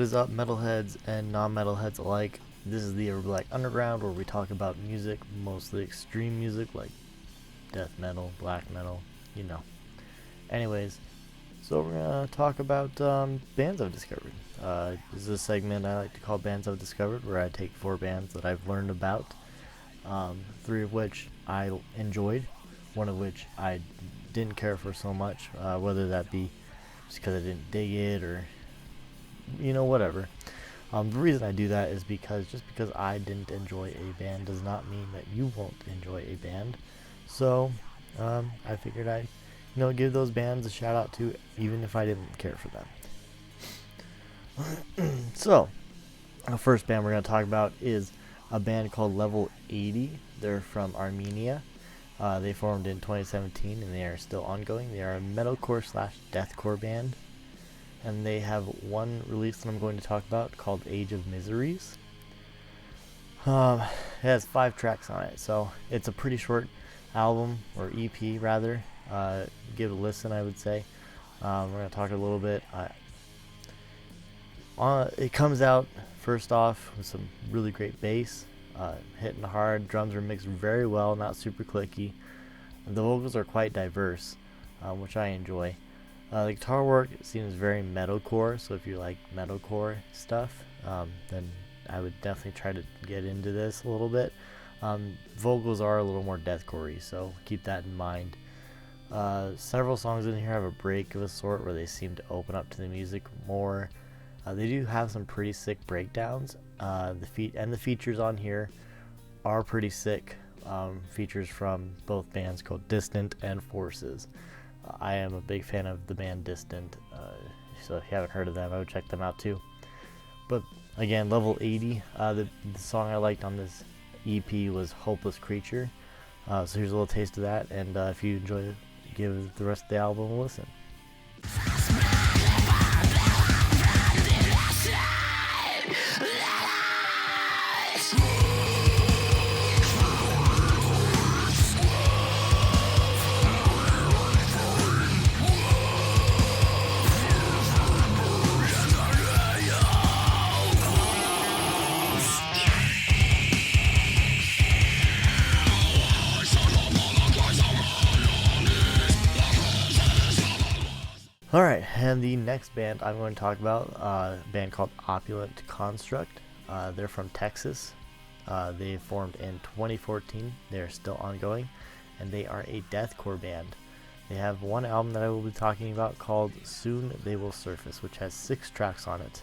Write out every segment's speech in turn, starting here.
What is up, metalheads and non-metalheads alike? This is the Black Underground, where we talk about music, mostly extreme music like death metal, black metal, you know. Anyways, so we're gonna talk about bands I've discovered. This is a segment I like to call Bands I've Discovered, where I take 4 bands that I've learned about, 3 of which I enjoyed, 1 of which I didn't care for so much, whether that be just because I didn't dig it or whatever. The reason I do that is because just because I didn't enjoy a band does not mean that you won't enjoy a band. So I figured I'd give those bands a shout out to, even if I didn't care for them. So the first band we're going to talk about is a band called Level 80. They're from Armenia. They formed in 2017 and they are still ongoing. They are a metalcore / deathcore band. And they have 1 release that I'm going to talk about called Age of Miseries. It has 5 tracks on it, so it's a pretty short album, or EP rather. Give it a listen, I would say. We're going to talk a little bit. It comes out first off with some really great bass, hitting hard. Drums are mixed very well, not super clicky. The vocals are quite diverse, which I enjoy. The guitar work seems very metalcore, so if you like metalcore stuff, then I would definitely try to get into this a little bit. Vocals are a little more deathcore-y, so keep that in mind. Several songs in here have a break of a sort where they seem to open up to the music more. They do have some pretty sick breakdowns. The features on here are pretty sick. Features from both bands called Distant and Forces. I am a big fan of the band Distant, so if you haven't heard of them, I would check them out too. But again, Level 80, the song I liked on this EP was Hopeless Creature. So here's a little taste of that, and if you enjoy it, give the rest of the album a listen. Alright, and the next band I'm going to talk about, a band called Opulent Construct. They're from Texas. They formed in 2014. They're still ongoing, and they are a deathcore band. They have 1 album that I will be talking about called Soon They Will Surface, which has 6 tracks on it.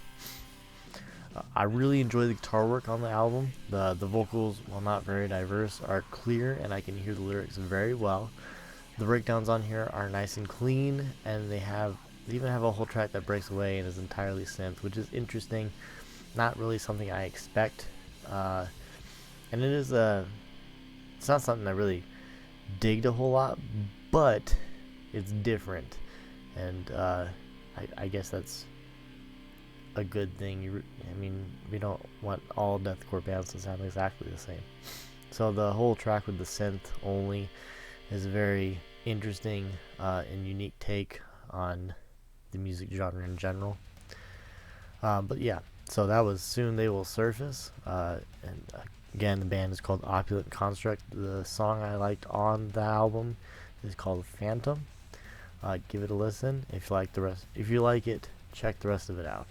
I really enjoy the guitar work on the album. The vocals, while not very diverse, are clear, and I can hear the lyrics very well. The breakdowns on here are nice and clean, and they even have a whole track that breaks away and is entirely synth, which is interesting. Not really something I expect, and it's not something I really digged a whole lot, but it's different, and I guess that's a good thing. We don't want all deathcore bands to sound exactly the same. So the whole track with the synth only is a very interesting and unique take on the music genre in general. But yeah, so that was Soon They Will Surface. Again, the band is called Opulent Construct. The song I liked on the album is called Phantom. Give it a listen. If you like it, check the rest of it out.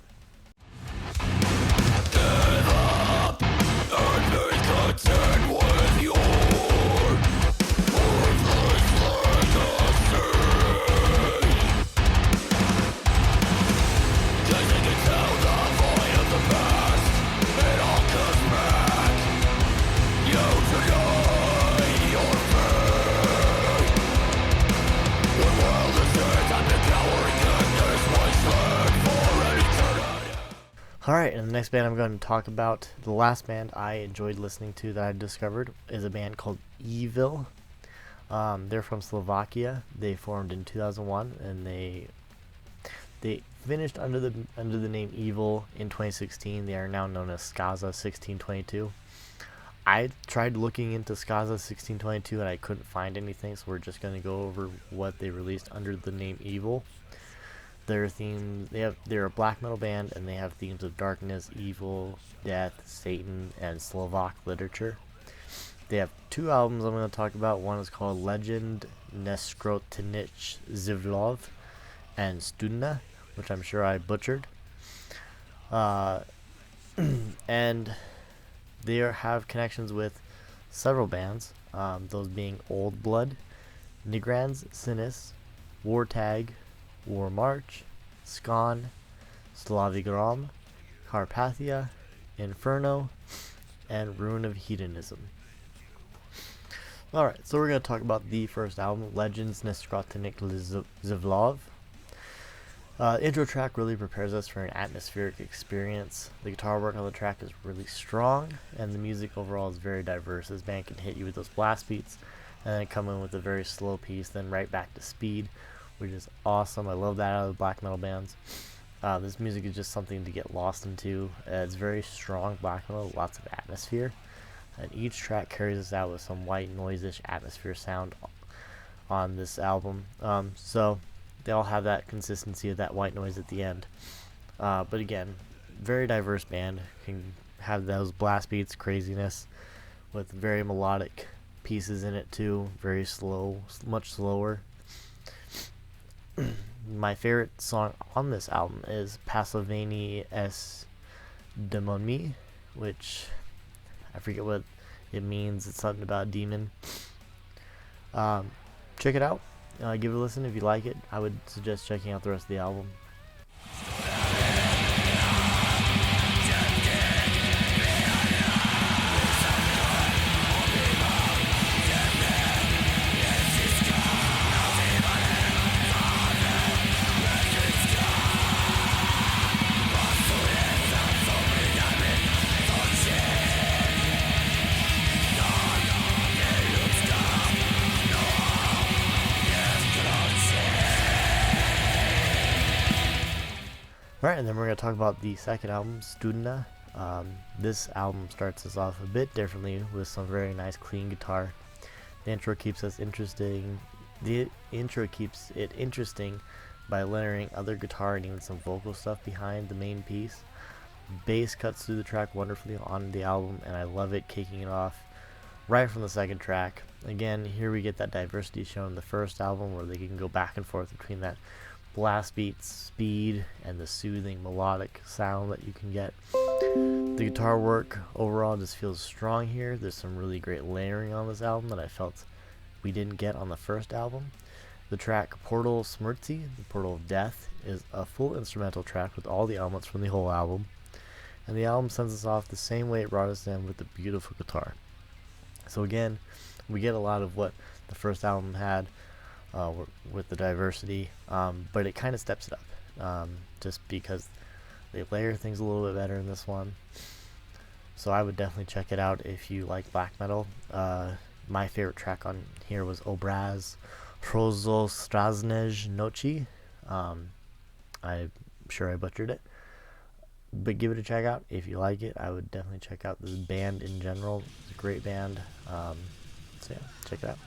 Alright, and the next band I'm going to talk about, the last band I enjoyed listening to that I discovered, is a band called Evil. They're from Slovakia. They formed in 2001, and they finished under the name Evil in 2016. They are now known as Skaza 1622. I tried looking into Skaza 1622 and I couldn't find anything, so we're just going to go over what they released under the name Evil. Their theme, they're a black metal band, and they have themes of darkness, evil, death, Satan, and Slovak literature. They have 2 albums I'm going to talk about. One is called Legend Neskrotinic Zivlov and Studna, which I'm sure I butchered. And they have connections with several bands, those being Old Blood, Nigrans Sinis, Wartag, War March, Skan, Slavigram, Carpathia, Inferno, and Ruin of Hedonism. Alright, so we're going to talk about the first album, Legends Neskrotinic Zivlov. Intro track really prepares us for an atmospheric experience. The guitar work on the track is really strong, and the music overall is very diverse. This band can hit you with those blast beats, and then come in with a very slow piece, then right back to speed, which is awesome. I love that out of the black metal bands. This music is just something to get lost into. It's very strong black metal, lots of atmosphere, and each track carries us out with some white noise-ish atmosphere sound on this album. So they all have that consistency of that white noise at the end. But again, very diverse band. Can have those blast beats, craziness, with very melodic pieces in it too. Very slow, much slower. My favorite song on this album is Passovani S. Demonmi, which I forget what it means. It's something about demon. Check it out. Give it a listen if you like it. I would suggest checking out the rest of the album. Alright, and then we're going to talk about the second album, Studna. This album starts us off a bit differently with some very nice clean guitar. The intro keeps us interesting. The intro keeps it interesting by layering other guitar and even some vocal stuff behind the main piece. Bass cuts through the track wonderfully on the album, and I love it, kicking it off right from the second track. Again, here we get that diversity shown in the first album, where they can go back and forth between that blast beats, speed, and the soothing melodic sound that you can get. The guitar work overall just feels strong here. There's some really great layering on this album that I felt we didn't get on the first album. The track Portal Smrti, the Portal of Death, is a full instrumental track with all the elements from the whole album, and the album sends us off the same way it brought us in, with the beautiful guitar. So again, we get a lot of what the first album had, with the diversity, but it kind of steps it up, just because they layer things a little bit better in this one. So I would definitely check it out if you like black metal. My favorite track on here was Obraz Hrozostraznej Nochi. I'm sure I butchered it, but give it a check out if you like it. I would definitely check out this band in general. It's a great band. So yeah, check it out.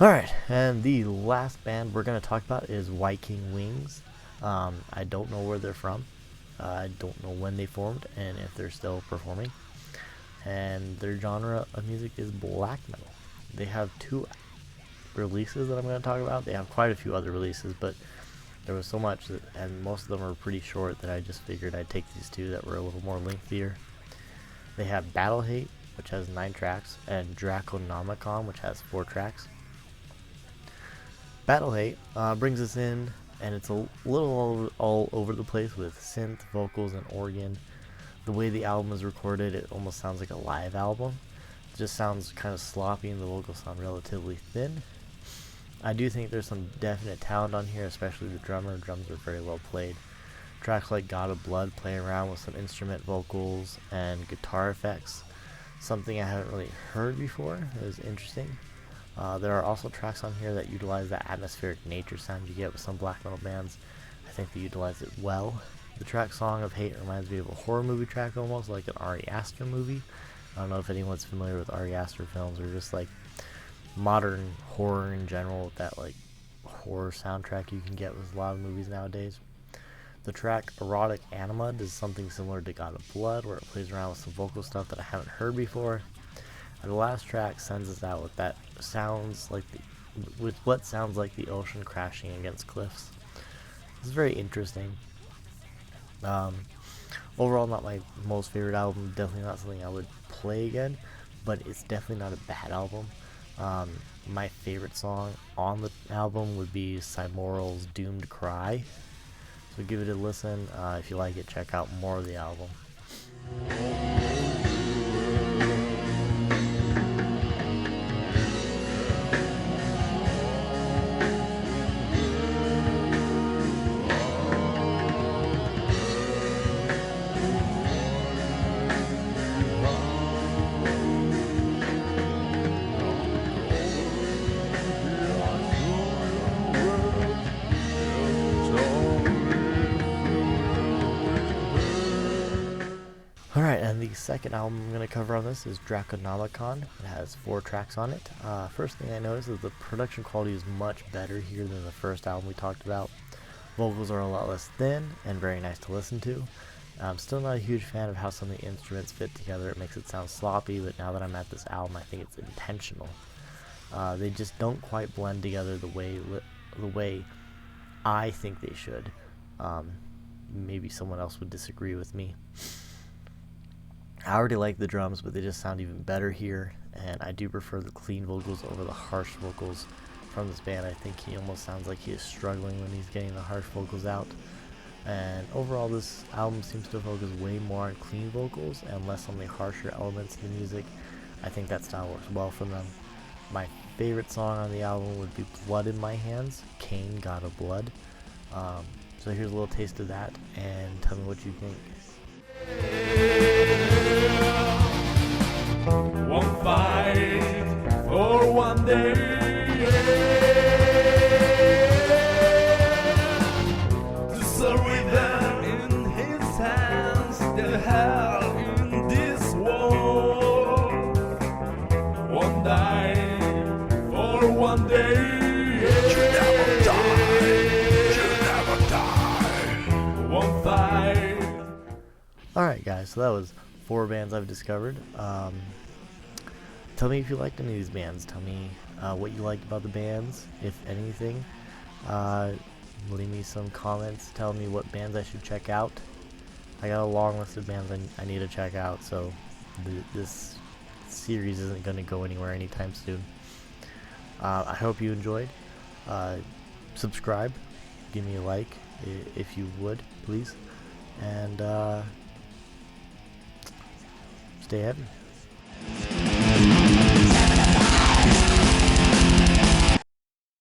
Alright, and the last band we're going to talk about is Wiking Wings. I don't know where they're from. I don't know when they formed and if they're still performing. And their genre of music is black metal. They have 2 releases that I'm going to talk about. They have quite a few other releases, but there was so much, and most of them are pretty short, that I just figured I'd take these 2 that were a little more lengthier. They have Battle Hate, which has 9 tracks, and Draconomicon, which has 4 tracks. Battle Hate brings us in, and it's a little all over the place with synth, vocals, and organ. The way the album is recorded, it almost sounds like a live album. It just sounds kind of sloppy, and the vocals sound relatively thin. I do think there's some definite talent on here, especially the drummer. Drums are very well played. Tracks like God of Blood play around with some instrument vocals and guitar effects, something I haven't really heard before. It was interesting. There are also tracks on here that utilize that atmospheric nature sound you get with some black metal bands. I think they utilize it well. The track Song of Hate reminds me of a horror movie track, almost like an Ari Aster movie. I don't know if anyone's familiar with Ari Aster films, or just like modern horror in general, with that like horror soundtrack you can get with a lot of movies nowadays. The track Erotic Anima does something similar to God of Blood, where it plays around with some vocal stuff that I haven't heard before. And the last track sends us out with what sounds like the ocean crashing against cliffs. It's very interesting. Overall, not my most favorite album. Definitely not something I would play again, but it's definitely not a bad album. My favorite song on the album would be Cymoral's Doomed Cry. So give it a listen. If you like it, check out more of the album. Alright, and the second album I'm going to cover on this is Draconomicon. It has 4 tracks on it. First thing I noticed is the production quality is much better here than the first album we talked about. Vocals are a lot less thin and very nice to listen to. I'm still not a huge fan of how some of the instruments fit together. It makes it sound sloppy, but now that I'm at this album, I think it's intentional. They just don't quite blend together the way I think they should. Maybe someone else would disagree with me. I already like the drums, but they just sound even better here, and I do prefer the clean vocals over the harsh vocals from this band. I think he almost sounds like he is struggling when he's getting the harsh vocals out. And overall, this album seems to focus way more on clean vocals and less on the harsher elements of the music. I think that style works well for them. My favorite song on the album would be Blood in My Hands, Cain, God of Blood. So here's a little taste of that, and tell me what you think. One fight for one day to surrender in his hands the hell in this world. One die for one day. You never die. One fight. Alright guys, so that was 4 bands I've discovered. Tell me if you liked any of these bands. Tell me what you liked about the bands, if anything. Leave me some comments. Tell me what bands I should check out. I got a long list of bands I need to check out, so this series isn't going to go anywhere anytime soon. I hope you enjoyed. Subscribe. Give me a like if you would, please. And stay heavy.